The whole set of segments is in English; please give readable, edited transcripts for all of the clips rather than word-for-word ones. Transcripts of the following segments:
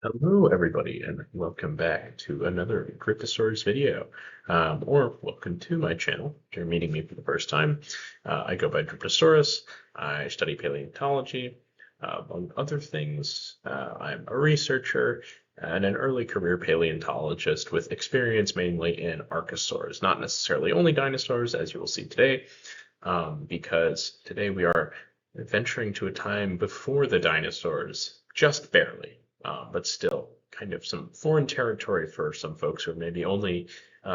Hello, everybody, and welcome back to another Cryptosaurus video, or welcome to my channel. If you're meeting me for the first time, I go by Cryptosaurus. I study paleontology, among other things. I'm a researcher and an early career paleontologist with experience mainly in archosaurs, not necessarily only dinosaurs, as you will see today, because today we are venturing to a time before the dinosaurs, just barely, but still kind of some foreign territory for some folks who are maybe only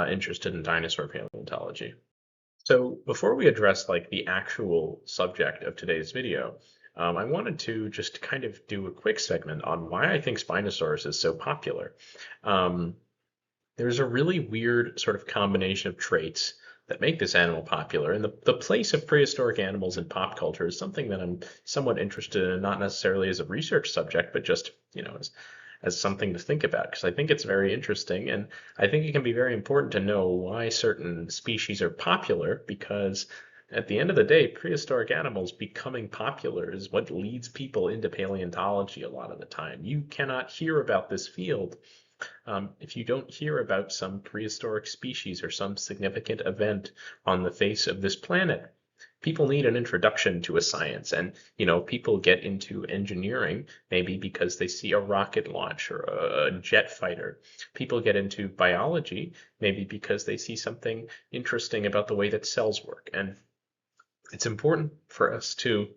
interested in dinosaur paleontology. So before we address like the actual subject of today's video, I wanted to just kind of do a quick segment on why I think Spinosaurus is so popular. Um, there's a really weird sort of combination of traits that make this animal popular, and the place of prehistoric animals in pop culture is something that I'm somewhat interested in, not necessarily as a research subject, but just, as something to think about, because I think it's very interesting, and I think it can be very important to know why certain species are popular, because at the end of the day, prehistoric animals becoming popular is what leads people into paleontology a lot of the time. You cannot hear about this field if you don't hear about some prehistoric species or some significant event on the face of this planet. People need an introduction to a science, and people get into engineering maybe because they see a rocket launch or a jet fighter. People get into biology maybe because they see something interesting about the way that cells work. And it's important for us to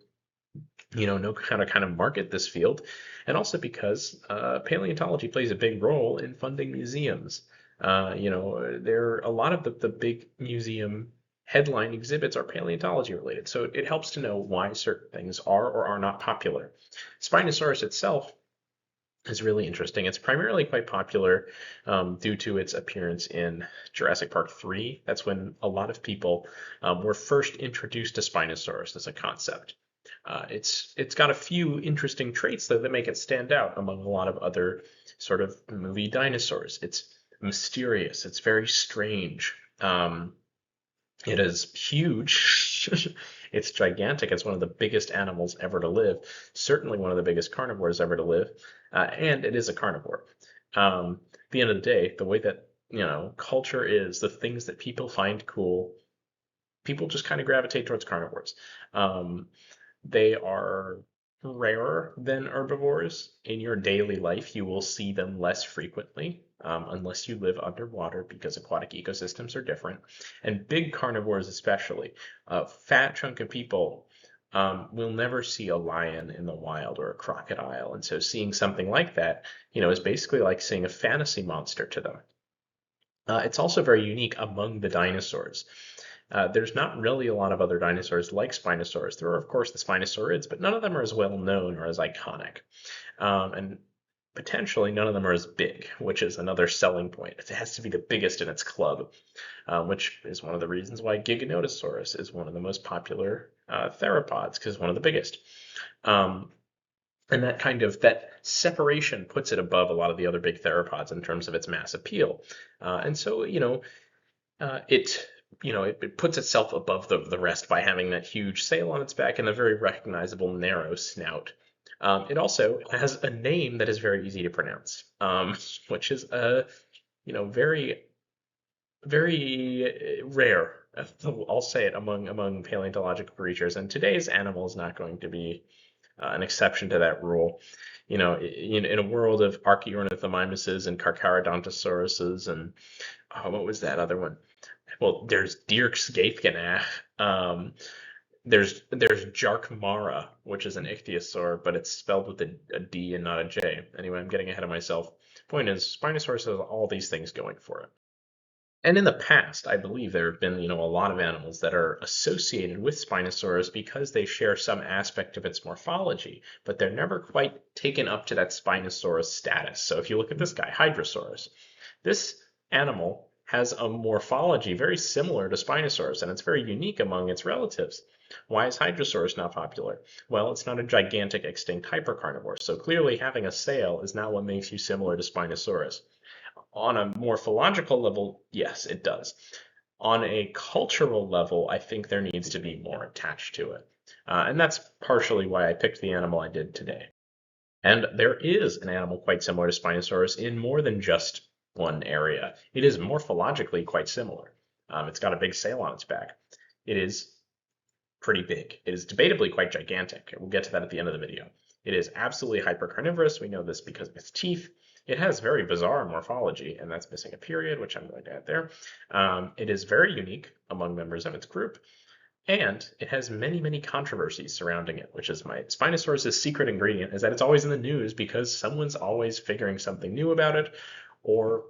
know how to kind of market this field, and also because paleontology plays a big role in funding museums. There are a lot of the big museum headline exhibits are paleontology related, so it helps to know why certain things are or are not popular. Spinosaurus itself is really interesting. It's primarily quite popular due to its appearance in Jurassic Park 3. That's when a lot of people were first introduced to Spinosaurus as a concept. It's got a few interesting traits though that make it stand out among a lot of other sort of movie dinosaurs. It's mysterious. It's very strange. It is huge. It's gigantic. It's one of the biggest animals ever to live. Certainly one of the biggest carnivores ever to live, and it is a carnivore. At the end of the day, the way that culture is, the things that people find cool, people just kind of gravitate towards carnivores. Um, they are rarer than herbivores. In your daily life, you will see them less frequently, unless you live underwater because aquatic ecosystems are different. And big carnivores, especially, a fat chunk of people will never see a lion in the wild or a crocodile. And so seeing something like that, is basically like seeing a fantasy monster to them. It's also very unique among the dinosaurs. There's not really a lot of other dinosaurs like Spinosaurus. There are, of course, the Spinosaurids, but none of them are as well known or as iconic. And potentially none of them are as big, which is another selling point. It has to be the biggest in its club, which is one of the reasons why Giganotosaurus is one of the most popular theropods, because it's one of the biggest. And that separation puts it above a lot of the other big theropods in terms of its mass appeal. And so, it it puts itself above the rest by having that huge sail on its back and a very recognizable narrow snout. It also has a name that is very easy to pronounce, which is very very rare. I'll say it among paleontological creatures, and today's animal is not going to be an exception to that rule. In a world of Archaeornithomimuses and Carcharodontosauruses and what was that other one? Well, there's Dierksgaethgenach. There's Jarkmara, which is an ichthyosaur, but it's spelled with a D and not a J. Anyway, I'm getting ahead of myself. Point is, Spinosaurus has all these things going for it. And in the past, I believe there have been, a lot of animals that are associated with Spinosaurus because they share some aspect of its morphology, but they're never quite taken up to that Spinosaurus status. So if you look at this guy, Hydrosaurus, this animal has a morphology very similar to Spinosaurus, and it's very unique among its relatives. Why is Hydrosaurus not popular? Well, it's not a gigantic extinct hypercarnivore, so clearly having a sail is not what makes you similar to Spinosaurus. On a morphological level, yes, it does. On a cultural level, I think there needs to be more attached to it. And that's partially why I picked the animal I did today. And there is an animal quite similar to Spinosaurus in more than just one area. It is morphologically quite similar. It's got a big sail on its back. It is pretty big. It is debatably quite gigantic. We'll get to that at the end of the video. It is absolutely hypercarnivorous. We know this because of its teeth. It has very bizarre morphology, and that's missing a period, which I'm going to add there. It is very unique among members of its group, and it has many, many controversies surrounding it, which is my Spinosaurus' secret ingredient, is that it's always in the news because someone's always figuring something new about it, or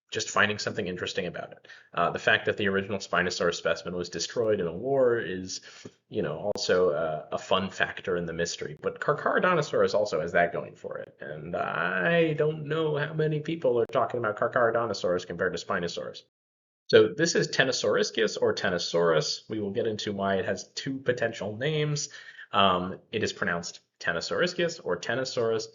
just finding something interesting about it. The fact that the original Spinosaurus specimen was destroyed in a war is, also a fun factor in the mystery. But Carcharodontosaurus also has that going for it. And I don't know how many people are talking about Carcharodontosaurus compared to Spinosaurus. So this is Ctenosauriscus or Ctenosaurus. We will get into why it has two potential names. It is pronounced Ctenosauriscus or Ctenosaurus.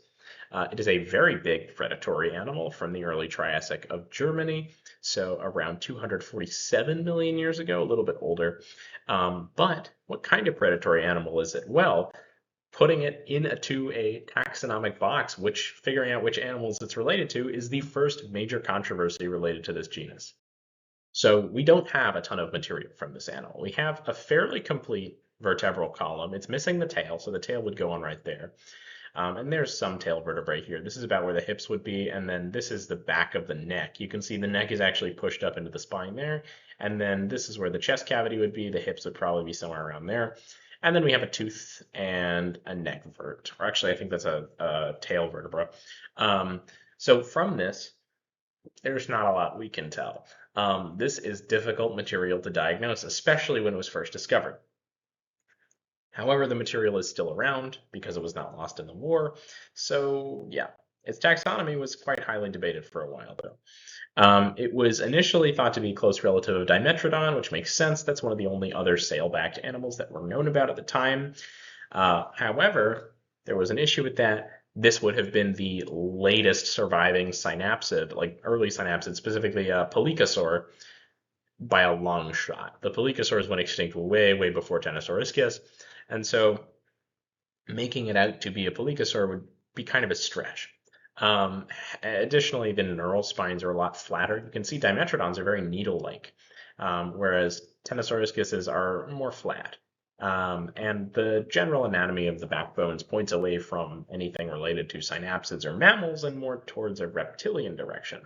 It is a very big predatory animal from the early Triassic of Germany, so around 247 million years ago, a little bit older. But what kind of predatory animal is it? Well, putting it into a taxonomic box, figuring out which animals it's related to, is the first major controversy related to this genus. So we don't have a ton of material from this animal. We have a fairly complete vertebral column. It's missing the tail, so the tail would go on right there. And there's some tail vertebrae here. This is about where the hips would be, and then this is the back of the neck. You can see the neck is actually pushed up into the spine there, and then this is where the chest cavity would be. The hips would probably be somewhere around there. And then we have a tooth and a neck vert, or actually I think that's a tail vertebra. So from this, there's not a lot we can tell. This is difficult material to diagnose, especially when it was first discovered. However, the material is still around because it was not lost in the war. So yeah, its taxonomy was quite highly debated for a while though. It was initially thought to be a close relative of Dimetrodon, which makes sense. That's one of the only other sail-backed animals that were known about at the time. However, there was an issue with that. This would have been the latest surviving synapsid, like early synapsid, specifically Pelycosaur, by a long shot. The Pelycosaurs went extinct way, way before Ctenosauriscus. And so making it out to be a Pelycosaur would be kind of a stretch. Additionally, the neural spines are a lot flatter. You can see Dimetrodons are very needle-like, whereas Ctenosauriscuses are more flat. And the general anatomy of the backbones points away from anything related to synapsids or mammals and more towards a reptilian direction.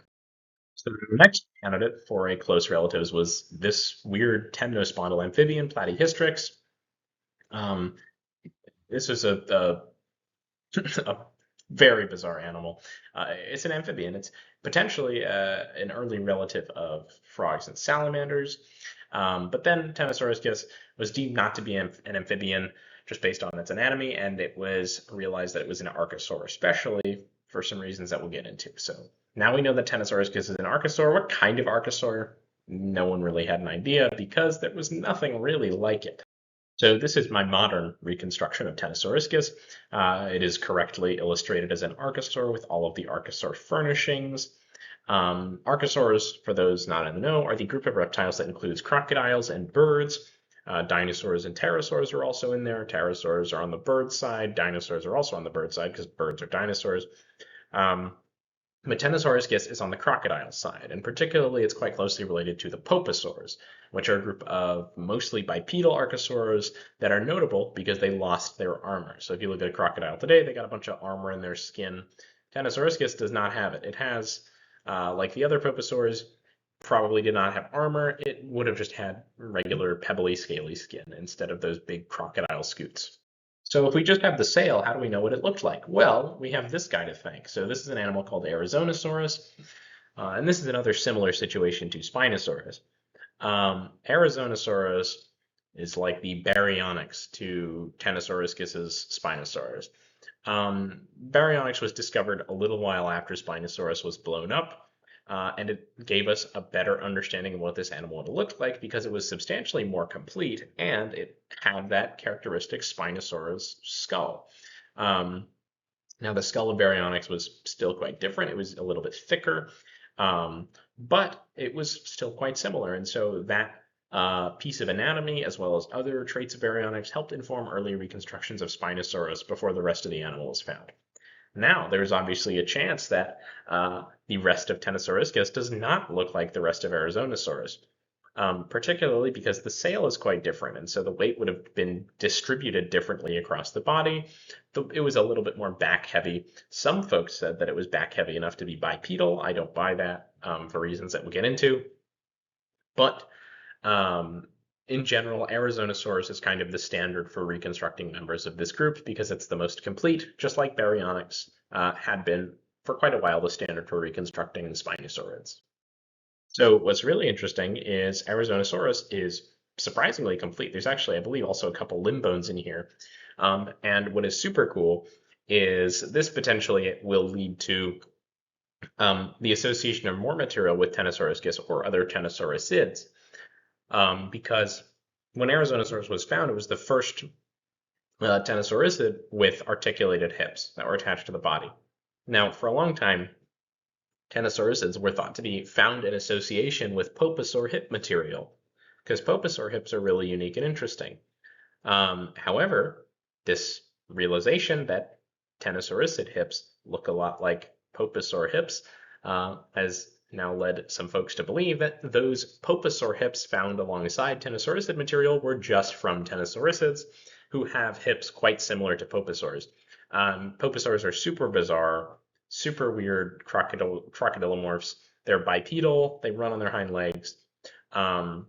So the next candidate for a close relatives was this weird temnospondyl amphibian, Platyhystrix. This is a very bizarre animal. It's an amphibian. It's potentially an early relative of frogs and salamanders. But then Ctenosauriscus was deemed not to be an amphibian just based on its anatomy, and it was realized that it was an archosaur, especially for some reasons that we'll get into. So now we know that Ctenosauriscus is an archosaur. What kind of archosaur? No one really had an idea because there was nothing really like it. So this is my modern reconstruction of Ctenosauriscus. It is correctly illustrated as an archosaur with all of the archosaur furnishings. Archosaurs, for those not in the know, are the group of reptiles that includes crocodiles and birds. Dinosaurs and pterosaurs are also in there. Pterosaurs are on the bird side. Dinosaurs are also on the bird side because birds are dinosaurs. But Ctenosauriscus is on the crocodile side, and particularly it's quite closely related to the poposaurs, which are a group of mostly bipedal archosaurs that are notable because they lost their armor. So if you look at a crocodile today, they got a bunch of armor in their skin. Ctenosauriscus does not have it. It has, like the other poposaurs, probably did not have armor. It would have just had regular pebbly, scaly skin instead of those big crocodile scoots. So if we just have the sail, how do we know what it looked like? Well, we have this guy to thank. So this is an animal called Arizonosaurus, and this is another similar situation to Spinosaurus. Arizonosaurus is like the baryonyx to Ctenosauriscus's Spinosaurus. Baryonyx was discovered a little while after Spinosaurus was blown up, and it gave us a better understanding of what this animal would have looked like because it was substantially more complete and it had that characteristic Spinosaurus skull. Now, the skull of Baryonyx was still quite different. It was a little bit thicker, but it was still quite similar. And so that piece of anatomy, as well as other traits of baryonyx, helped inform early reconstructions of Spinosaurus before the rest of the animal was found. Now, there's obviously a chance that the rest of Ctenosauriscus does not look like the rest of Arizonosaurus, particularly because the sail is quite different, and so the weight would have been distributed differently across the body. It was a little bit more back heavy. Some folks said that it was back heavy enough to be bipedal. I don't buy that for reasons that we'll get into. But in general, Arizonosaurus is kind of the standard for reconstructing members of this group because it's the most complete, just like baryonyx had been for quite a while the standard for reconstructing Spinosaurids. So what's really interesting is Arizonosaurus is surprisingly complete. There's actually, I believe, also a couple limb bones in here. And what is super cool is this potentially will lead to the association of more material with Ctenosauriscus or other Ctenosauricids, because when Arizonosaurus was found, it was the first Ctenosauriscid with articulated hips that were attached to the body. Now, for a long time, Ctenosauricids were thought to be found in association with poposaur hip material, because poposaur hips are really unique and interesting. However, this realization that Ctenosauriscid hips look a lot like poposaur hips has now led some folks to believe that those poposaur hips found alongside Ctenosauriscid material were just from Ctenosauricids, who have hips quite similar to poposaurs. Poposaurs are super bizarre, super weird crocodilomorphs. They're bipedal, they run on their hind legs, but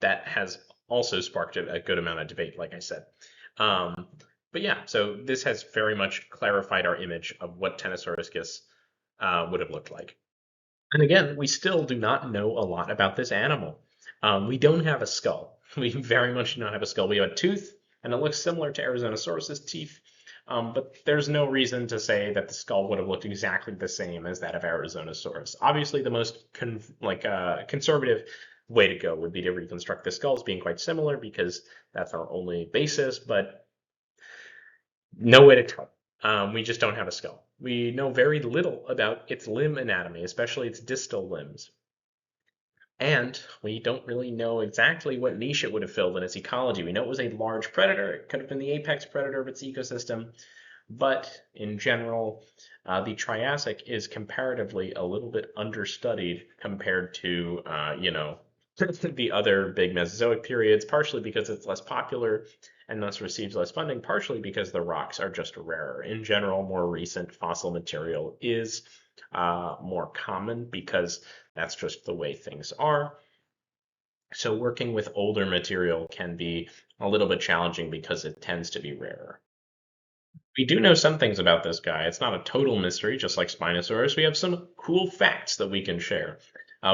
that has also sparked a good amount of debate, like I said. But yeah, so this has very much clarified our image of what Ctenosauriscus would have looked like. And again, we still do not know a lot about this animal. We don't have a skull. We very much do not have a skull. We have a tooth, and it looks similar to Arizonosaurus's teeth, but there's no reason to say that the skull would have looked exactly the same as that of Arizonosaurus. Obviously, the most conservative way to go would be to reconstruct the skulls being quite similar because that's our only basis, but no way to tell. We just don't have a skull. We know very little about its limb anatomy, especially its distal limbs. And we don't really know exactly what niche it would have filled in its ecology. We know it was a large predator. It could have been the apex predator of its ecosystem. But in general, the Triassic is comparatively a little bit understudied compared to, the other big Mesozoic periods, partially because it's less popular and thus receives less funding, partially because the rocks are just rarer. In general, more recent fossil material is more common because that's just the way things are. So working with older material can be a little bit challenging because it tends to be rarer. We do know some things about this guy. It's not a total mystery, just like Spinosaurus. We have some cool facts that we can share.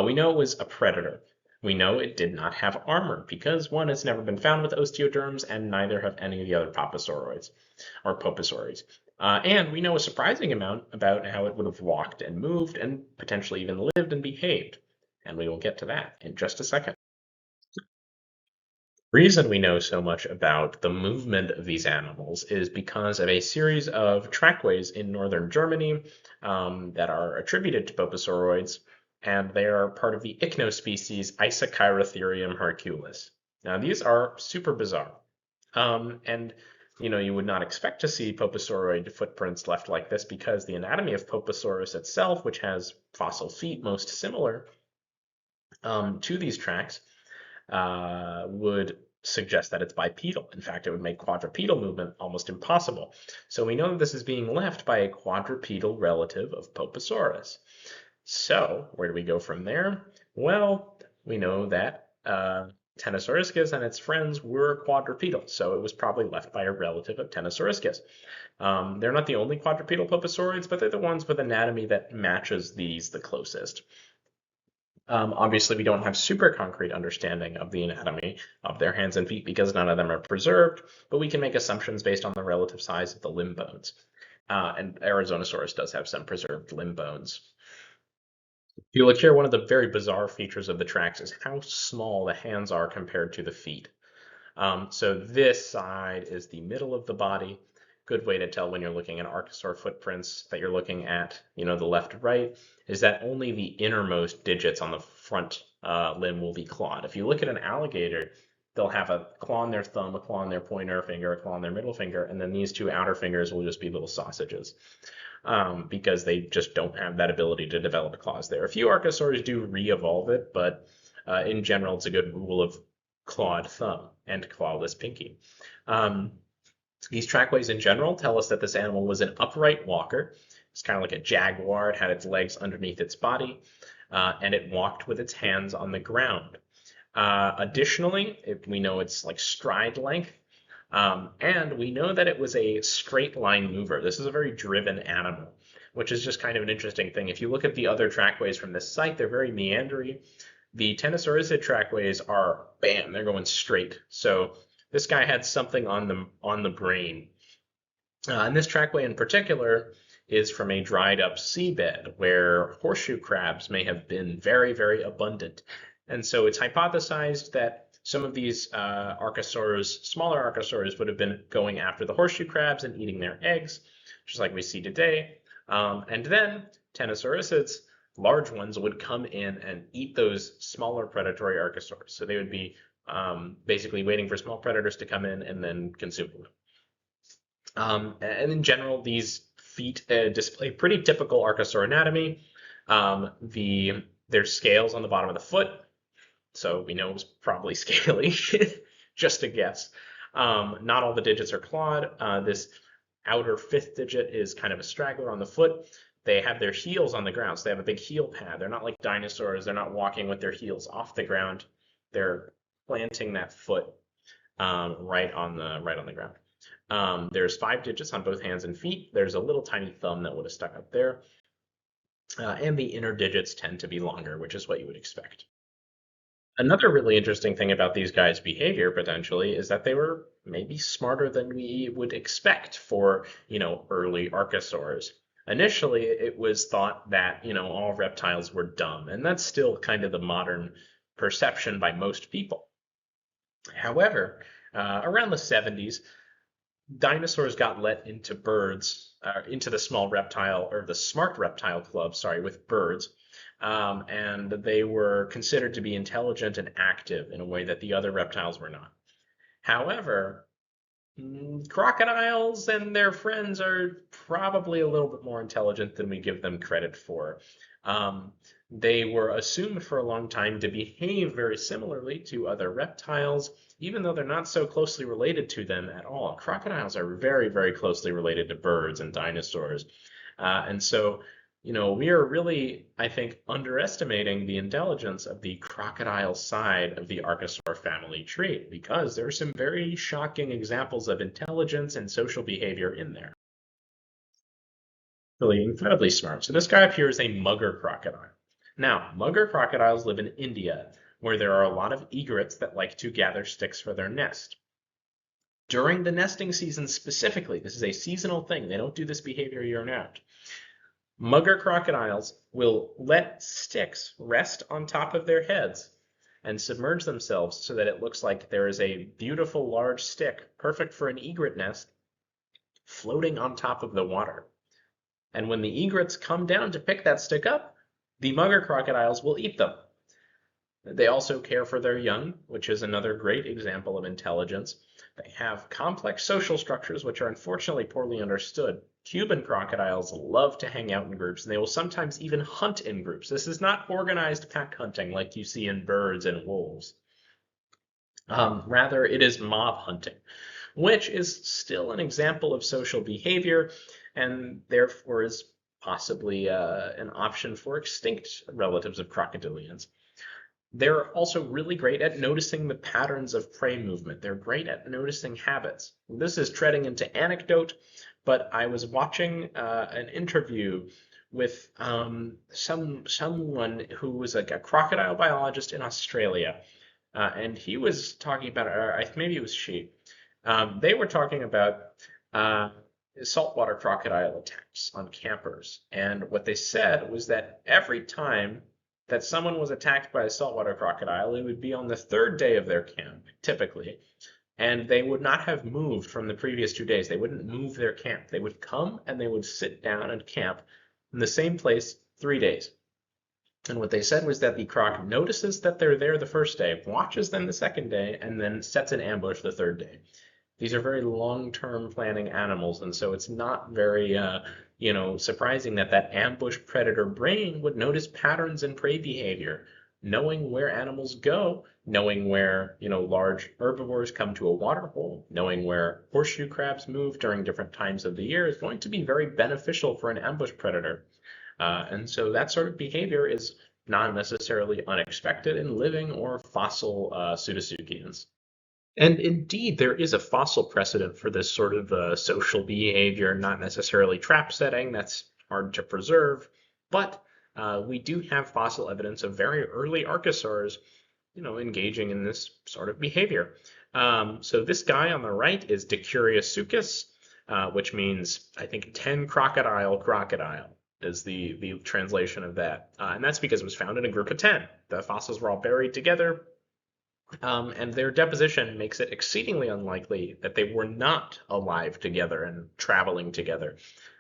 We know it was a predator. We know it did not have armor because, one, it's never been found with osteoderms, and neither have any of the other poposauroids or poposauries. And we know a surprising amount about how it would have walked and moved and potentially even lived and behaved. And we will get to that in just a second. The reason we know so much about the movement of these animals is because of a series of trackways in northern Germany that are attributed to poposauroids, and they are part of the ichnospecies Isochirotherium herculis. Now, these are super bizarre, and you would not expect to see poposauroid footprints left like this because the anatomy of Poposaurus itself, which has fossil feet most similar to these tracks, would suggest that it's bipedal. In fact, it would make quadrupedal movement almost impossible. So we know that this is being left by a quadrupedal relative of Poposaurus. So where do we go from there? Well, we know that Ctenosauriscus and its friends were quadrupedal, so it was probably left by a relative of Ctenosauriscus. They're not the only quadrupedal poposauroids, but they're the ones with anatomy that matches these the closest. Obviously, we don't have super concrete understanding of the anatomy of their hands and feet because none of them are preserved, but we can make assumptions based on the relative size of the limb bones. And Arizonosaurus does have some preserved limb bones. If you look here, one of the very bizarre features of the tracks is how small the hands are compared to the feet. So this side is the middle of the body, good way to tell when you're looking at archosaur footprints that you're looking at, the left to right, is that only the innermost digits on the front limb will be clawed. If you look at an alligator, they'll have a claw on their thumb, a claw on their pointer finger, a claw on their middle finger, and then these two outer fingers will just be little sausages. Because they just don't have that ability to develop claws there. A few archosaurs do re-evolve it, but in general, it's a good rule of clawed thumb and clawless pinky. These trackways in general tell us that this animal was an upright walker. It's kind of like a jaguar. It had its legs underneath its body, and it walked with its hands on the ground. Additionally, we know it's like stride length. And we know that it was a straight line mover. This is a very driven animal, which is just kind of an interesting thing. If you look at the other trackways from this site, they're very meandery. The Ctenosauriscus trackways are, bam, they're going straight. So this guy had something on the brain. And this trackway in particular is from a dried up seabed where horseshoe crabs may have been very, very abundant. And so it's hypothesized that some of these smaller archosaurs would have been going after the horseshoe crabs and eating their eggs, just like we see today. And then Ctenosauriscids, large ones, would come in and eat those smaller predatory archosaurs. So they would be basically waiting for small predators to come in and then consume them. And in general, these feet display pretty typical archosaur anatomy. There's scales on the bottom of the foot, so we know it was probably scaly, just a guess. Not all the digits are clawed. This outer fifth digit is kind of a straggler on the foot. They have their heels on the ground, so they have a big heel pad. They're not like dinosaurs. They're not walking with their heels off the ground. They're planting that foot right on the ground. There's 5 digits on both hands and feet. There's a little tiny thumb that would have stuck up there. And the inner digits tend to be longer, which is what you would expect. Another really interesting thing about these guys' behavior potentially is that they were maybe smarter than we would expect for, early archosaurs. Initially, it was thought that, all reptiles were dumb, and that's still kind of the modern perception by most people. However, around the 70s, dinosaurs got let into into the small reptile, or the smart reptile club, with birds. And they were considered to be intelligent and active in a way that the other reptiles were not. However, crocodiles and their friends are probably a little bit more intelligent than we give them credit for. They were assumed for a long time to behave very similarly to other reptiles, even though they're not so closely related to them at all. Crocodiles are very, very closely related to birds and dinosaurs. And so, we are really, I think, underestimating the intelligence of the crocodile side of the archosaur family tree, because there are some very shocking examples of intelligence and social behavior in there. Really incredibly smart. So this guy up here is a mugger crocodile. Now, mugger crocodiles live in India, where there are a lot of egrets that like to gather sticks for their nest. During the nesting season specifically, this is a seasonal thing. They don't do this behavior year-round. Mugger crocodiles will let sticks rest on top of their heads and submerge themselves so that it looks like there is a beautiful large stick, perfect for an egret nest, floating on top of the water. And when the egrets come down to pick that stick up, the mugger crocodiles will eat them. They also care for their young, which is another great example of intelligence. They have complex social structures, which are unfortunately poorly understood. Cuban crocodiles love to hang out in groups, and they will sometimes even hunt in groups. This is not organized pack hunting like you see in birds and wolves. Rather, it is mob hunting, which is still an example of social behavior, and therefore is possibly an option for extinct relatives of crocodilians. They're also really great at noticing the patterns of prey movement. They're great at noticing habits. This is treading into anecdote, but I was watching an interview with someone who was like a crocodile biologist in Australia, and he was talking about, or maybe it was she, they were talking about saltwater crocodile attacks on campers. And what they said was that every time that someone was attacked by a saltwater crocodile, it would be on the 3rd day of their camp, typically. and they would not have moved from the previous 2 days. They wouldn't move their camp. They would come and they would sit down and camp in the same place 3 days. And what they said was that the croc notices that they're there the first day, watches them the second day, and then sets an ambush the third day. These are very long-term planning animals, and so it's not very, surprising that that ambush predator brain would notice patterns in prey behavior. Knowing where animals go, knowing where, large herbivores come to a water hole, knowing where horseshoe crabs move during different times of the year is going to be very beneficial for an ambush predator. And so that sort of behavior is not necessarily unexpected in living or fossil pseudotsuchians. And indeed, there is a fossil precedent for this sort of social behavior, not necessarily trap setting, that's hard to preserve, but we do have fossil evidence of very early archosaurs, engaging in this sort of behavior. So this guy on the right is Dicuriasuchus, which means, I think, 10 crocodile is the translation of that. And that's because it was found in a group of 10. The fossils were all buried together. And their deposition makes it exceedingly unlikely that they were not alive together and traveling together.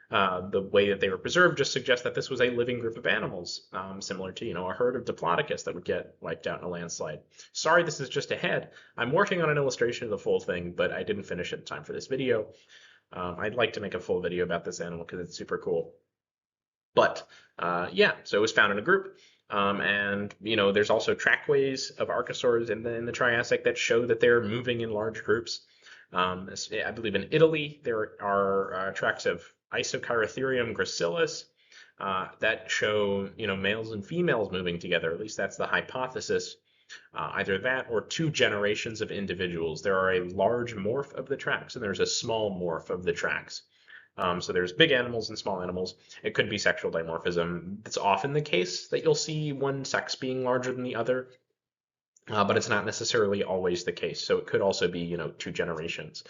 The way that they were preserved just suggests that this was a living group of animals, similar to, a herd of Diplodocus that would get wiped out in a landslide. Sorry, this is just ahead. I'm working on an illustration of the full thing, but I didn't finish it in time for this video. I'd like to make a full video about this animal because it's super cool. But yeah, so it was found in a group. And there's also trackways of archosaurs in the Triassic that show that they're moving in large groups. I believe in Italy there are tracks of Isocheirotherium gracilis that show males and females moving together. At least that's the hypothesis. Either that or two generations of individuals. There are a large morph of the tracks and there's a small morph of the tracks. So there's big animals and small animals. It could be sexual dimorphism. It's often the case that you'll see one sex being larger than the other, but it's not necessarily always the case. So it could also be, two generations,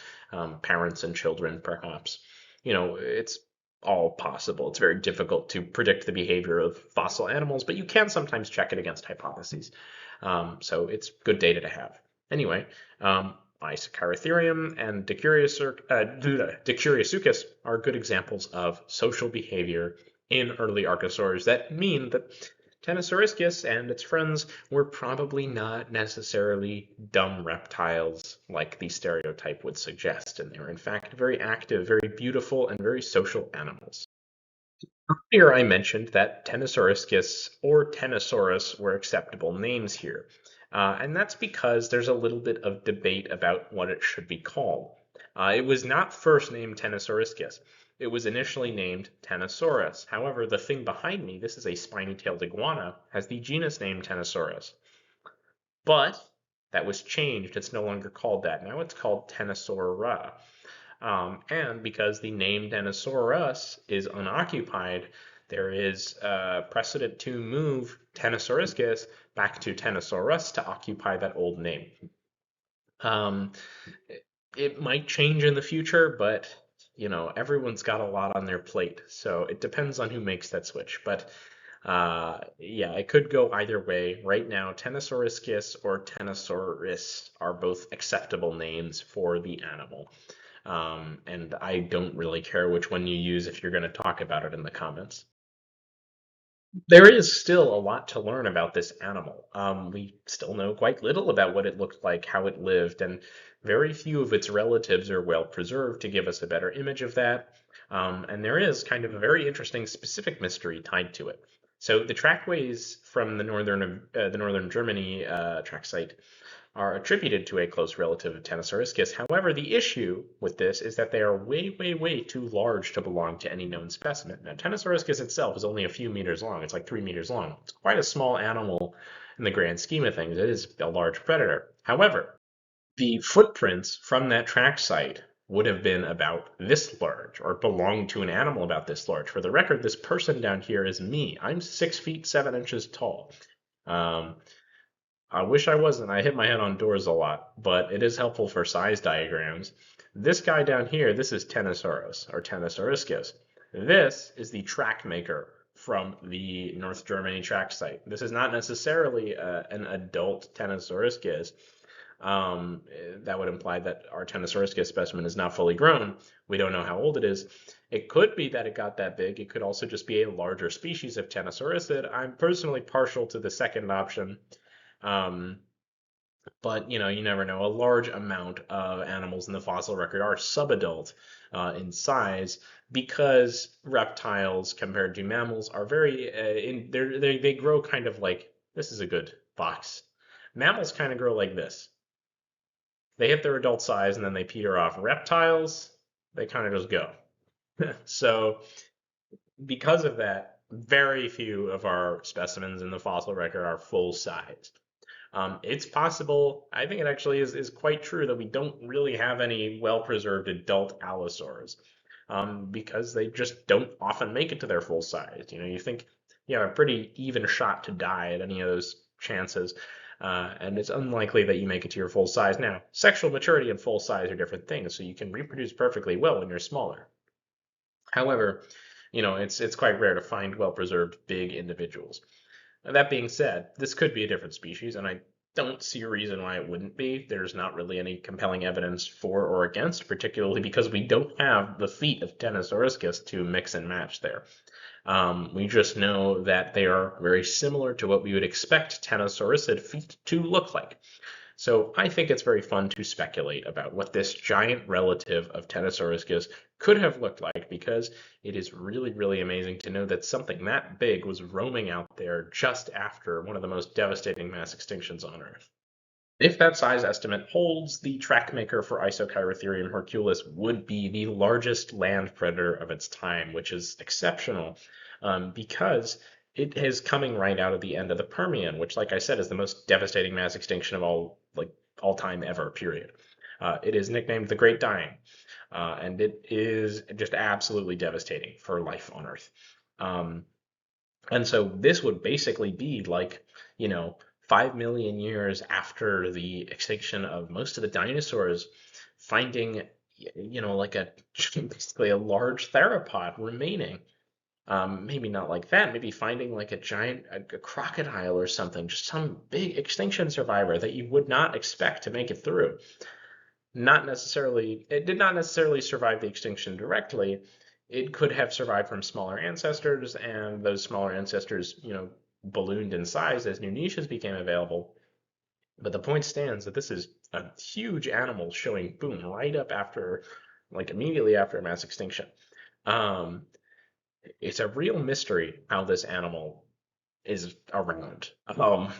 parents and children, perhaps. It's all possible. It's very difficult to predict the behavior of fossil animals, but you can sometimes check it against hypotheses. So it's good data to have. Anyway, Isocheirotherium and Dicuriasuchus are good examples of social behavior in early archosaurs that mean that Ctenosauriscus and its friends were probably not necessarily dumb reptiles like the stereotype would suggest, and they were in fact very active, very beautiful, and very social animals. Earlier I mentioned that Ctenosauriscus or Ctenosaurus were acceptable names here. And that's because there's a little bit of debate about what it should be called. It was not first named Ctenosauriscus. It was initially named Ctenosaurus. However, the thing behind me, this is a spiny-tailed iguana, has the genus name Ctenosaurus. But that was changed. It's no longer called that. Now it's called Ctenosaura. And because the name Dinosaurus is unoccupied, there is precedent to move Ctenosauriscus back to Ctenosaurus to occupy that old name. It might change in the future, but everyone's got a lot on their plate, so it depends on who makes that switch. But yeah, it could go either way. Right now, Ctenosauriscus or Ctenosauris are both acceptable names for the animal. And I don't really care which one you use if you're going to talk about it in the comments. There is still a lot to learn about this animal. We still know quite little about what it looked like, how it lived, and very few of its relatives are well preserved to give us a better image of that. And there is kind of a very interesting specific mystery tied to it. So the trackways from the northern Germany track site are attributed to a close relative of Ctenosauriscus. However, the issue with this is that they are way, way, way too large to belong to any known specimen. Now, Ctenosauriscus itself is only a few meters long. It's like 3 meters long. It's quite a small animal in the grand scheme of things. It is a large predator. However, the footprints from that track site would have been about this large, or belonged to an animal about this large. For the record, this person down here is me. I'm 6 feet 7 inches tall. I wish I wasn't. I hit my head on doors a lot, but it is helpful for size diagrams. This guy down here, this is Ctenosaurus, or Ctenosauriscus. This is the track maker from the North Germany track site. This is not necessarily an adult Ctenosauriscus. That would imply that our Ctenosauriscus specimen is not fully grown. We don't know how old it is. It could be that it got that big. It could also just be a larger species of Ctenosaurid. I'm personally partial to the second option. Um, but you never know. A large amount of animals in the fossil record are subadult in size because reptiles compared to mammals are very they grow kind of like this is a good box. Mammals kind of grow like this. They hit their adult size and then they peter off. Reptiles, they kind of just go. So because of that, very few of our specimens in the fossil record are full size. It's possible, I think it actually is quite true that we don't really have any well-preserved adult allosaurs because they just don't often make it to their full size. You think you have a pretty even shot to die at any of those chances, and it's unlikely that you make it to your full size. Now, sexual maturity and full size are different things, so you can reproduce perfectly well when you're smaller. However, it's quite rare to find well-preserved big individuals. That being said, this could be a different species, and I don't see a reason why it wouldn't be. There's not really any compelling evidence for or against, particularly because we don't have the feet of Ctenosauriscus to mix and match there. We just know that they are very similar to what we would expect Ctenosaurid feet to look like. So I think it's very fun to speculate about what this giant relative of Ctenosauriscus could have looked like because it is really, really amazing to know that something that big was roaming out there just after one of the most devastating mass extinctions on Earth. If that size estimate holds, the track maker for Isocheirotherium herculis would be the largest land predator of its time, which is exceptional because it is coming right out of the end of the Permian, which, like I said, is the most devastating mass extinction of all time ever, period. It is nicknamed the Great Dying, and it is just absolutely devastating for life on Earth. And so this would basically be like, 5 million years after the extinction of most of the dinosaurs, finding, like basically a large theropod remaining. Maybe not like that, maybe finding like a giant a crocodile or something, just some big extinction survivor that you would not expect to make it through. It did not necessarily survive the extinction directly. It could have survived from smaller ancestors, and those smaller ancestors, ballooned in size as new niches became available. But the point stands that this is a huge animal showing boom right up after, like immediately after mass extinction. It's a real mystery how this animal is around.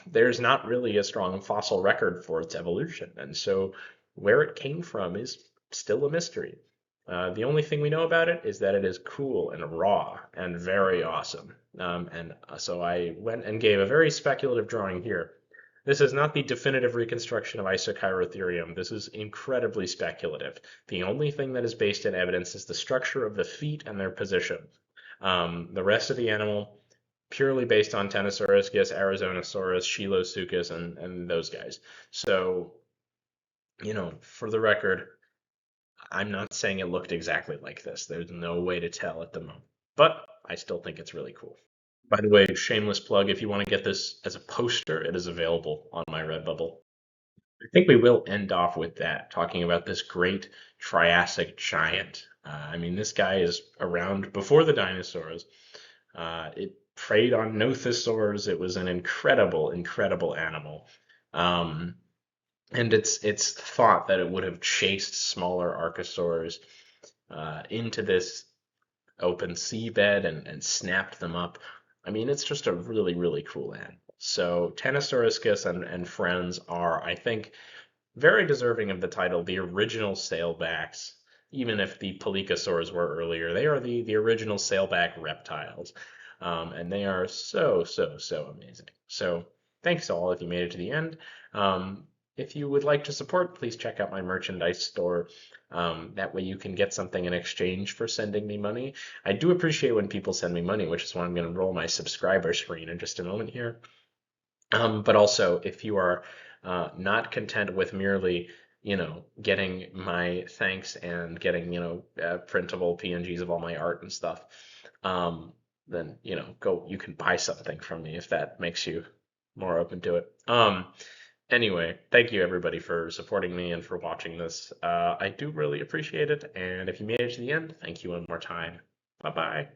There's not really a strong fossil record for its evolution, and so where it came from is still a mystery. The only thing we know about it is that it is cool and raw and very awesome. And so I went and gave a very speculative drawing here. This is not the definitive reconstruction of Isocheirotherium. This is incredibly speculative. The only thing that is based in evidence is the structure of the feet and their position. The rest of the animal, purely based on Ctenosauriscus, Arizonosaurus, Chilosuchus, and those guys. So, for the record, I'm not saying it looked exactly like this. There's no way to tell at the moment. But I still think it's really cool. By the way, shameless plug, if you want to get this as a poster, it is available on my Redbubble. I think we will end off with that, talking about this great Triassic giant. This guy is around before the dinosaurs. It preyed on nothosaurs. It was an incredible, incredible animal. And it's thought that it would have chased smaller archosaurs into this open seabed and snapped them up. It's just a really, really cool animal. So Ctenosauriscus and friends are, I think, very deserving of the title, the original sailbacks. Even if the pelycosaurs were earlier, they are the original sailback reptiles. And they are so, so, so amazing. So thanks all if you made it to the end. If you would like to support, please check out my merchandise store. That way you can get something in exchange for sending me money. I do appreciate when people send me money, which is why I'm going to roll my subscriber screen in just a moment here. But also, if you are not content with merely, getting my thanks and getting, printable PNGs of all my art and stuff, then, you can buy something from me if that makes you more open to it. Anyway, thank you everybody for supporting me and for watching this. I do really appreciate it. And if you made it to the end, thank you one more time. Bye-bye.